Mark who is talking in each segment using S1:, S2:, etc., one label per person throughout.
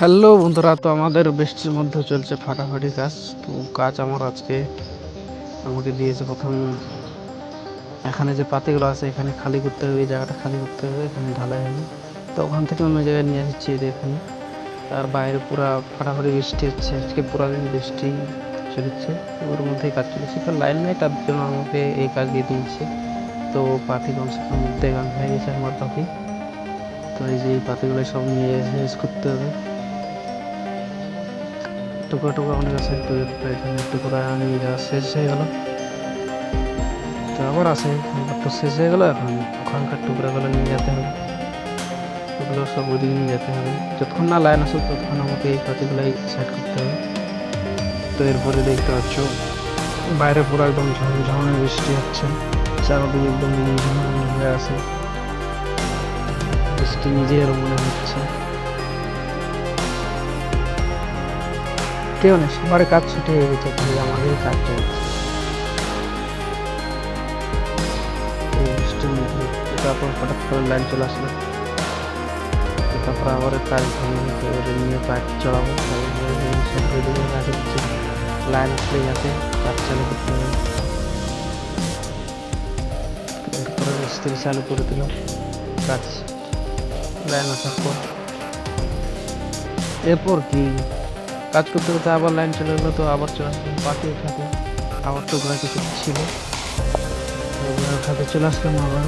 S1: Hello বন্ধুরা, তো আমাদের বৃষ্টির মধ্যে চলছে ফাটাফাটি কাজ। তো কাজ আমার আজকে আমাকে দিয়েছে প্রথম এখানে যে পাতিগুলো আছে এখানে খালি করতে হবে, এই জায়গাটা খালি করতে হবে, এখানে ঢালাই হবে। তো ওখান থেকে অন্য জায়গায় নিয়ে আসছি এই যে এখানে। আর বাইরে পুরা ফাটাফাটি বৃষ্টি হচ্ছে, আজকে পুরা দিন বৃষ্টি চলেছে, ওর মধ্যেই কাজ চলেছে। তো লাইন নেই, তার জন্য আমাকে এই কাজ দিয়ে দিয়েছে। তো পাতি কমসে কম দেড় হয়ে গেছে আমার পাতি। তো এই যে এই পাতিগুলো সব নিয়ে এসে করতে হবে। টুকরা টুকরা অনেক আছে, তো এখানে টুকরা নিয়ে যাওয়া শেষ হয়ে গেল। তো আবার আছে, তো শেষ হয়ে গেল। এখন ওখানকার টুকরাগুলো নিয়ে যেতে হবে, ওগুলো সব ওদিকে নিয়ে যেতে হবে। যতক্ষণ না লাইন আসুক ততক্ষণ আমাকে এই পাতিগুলাই সেট করতে হবে। তো এরপরে দেখতে পাচ্ছ বাইরে পুরো একদম ঝমঝমে বৃষ্টি হচ্ছে, চারদিকে একদম ঝমঝমে হয়ে আছে, বৃষ্টি নিজের মনে হচ্ছে। কেউ নেই, সবার কাজ ছুটে হয়ে গেছে, খালি আমাদের কাজ চলছে এই বৃষ্টির মধ্যে। তারপর হঠাৎ করে লাইন চলে আসলো, তারপর আবার কাজ ভেঙে নিয়ে পাইপ চড়াবো, সব রেডি হয়ে রাখে দিচ্ছে। লাইন আসলে যাতে কাজ চালু করতে হবে। এরপরে মিস্ত্রি চালু করে দিল কাজ লাইন আসার পর। এরপর কি কাজ করতে করতে আবার লাইন চলে গেলো, তো আবার চলে আসলাম পাখি উঠাতে। আবার টুকরা কিছু ছিল ওগুলো উঠাতে চলে আসলাম আবার।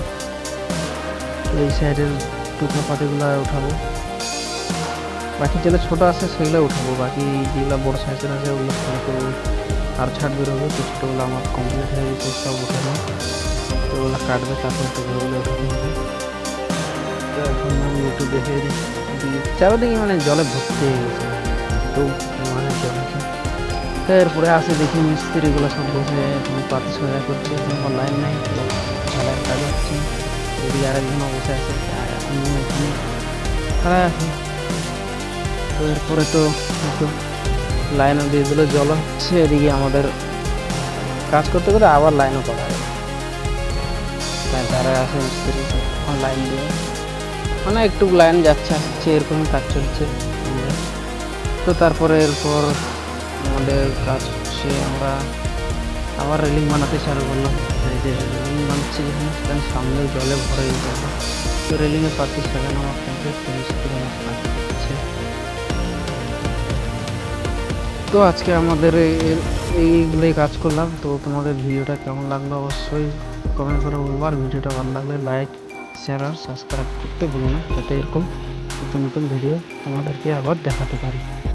S1: এই সাইডের টুকরা পাতিগুলো উঠাবো, বাকি যেগুলো ছোটো আছে সেগুলো উঠাবো, বাকি যেগুলো বড় সাইজের আছে ওগুলো তো আর ছাড় বেরোবে। তো ছোটোগুলো আমার কমপ্লিট হয়ে গেছে, সব উঠানো। তো ওগুলো কাটবে, তারপর টুকরোগুলো উঠানো হবে। তো এখন আমি একটু দেখে দিই, চারদিকে মানে জলে ভর্তি হয়ে গেছে, তো মানে জল আছে। তো এরপরে আসে দেখি মিস্ত্রিগুলো সব বসে এখন পাতি সোজা করছে, এখন লাইন নেই, ঝালাই কাজ হচ্ছে। এদিকে আরেকজন বসে আছে, আমি এখানে খাড়া আছি। তো এরপরে তো লাইনও দিয়ে দিল, জল হচ্ছে এদিকে। আমাদের কাজ করতে করতে আবার লাইনও পাওয়া যায়, তারা আসে মিস্ত্রি লাইন দিয়ে, মানে একটু লাইন যাচ্ছে আসছে, এরকমই কাজ চলছে আমাদের। তো তারপরে এরপর আমাদের কাজ শেষে আমরা আবার রেলিং বানাতে চালু করলাম। এই যে রেলিং বানাচ্ছি যেখানে, সেখানে সামনে জলে ভরে গেছে। তো রেলিংয়ের পাতি সেখানে আমার কমপ্লিট মিস্ত্রি আমার কাজ করছে। তো আজকে আমাদের এইগুলোই কাজ করলাম। তো তোমাদের ভিডিওটা কেমন লাগলো অবশ্যই কমেন্ট করে বলবো। আর ভিডিওটা ভালো লাগলে লাইক, শেয়ার আর সাবস্ক্রাইব করতে ভুলো না, যাতে এরকম নতুন নতুন ভিডিও আমাদেরকে আবার দেখাতে পারি।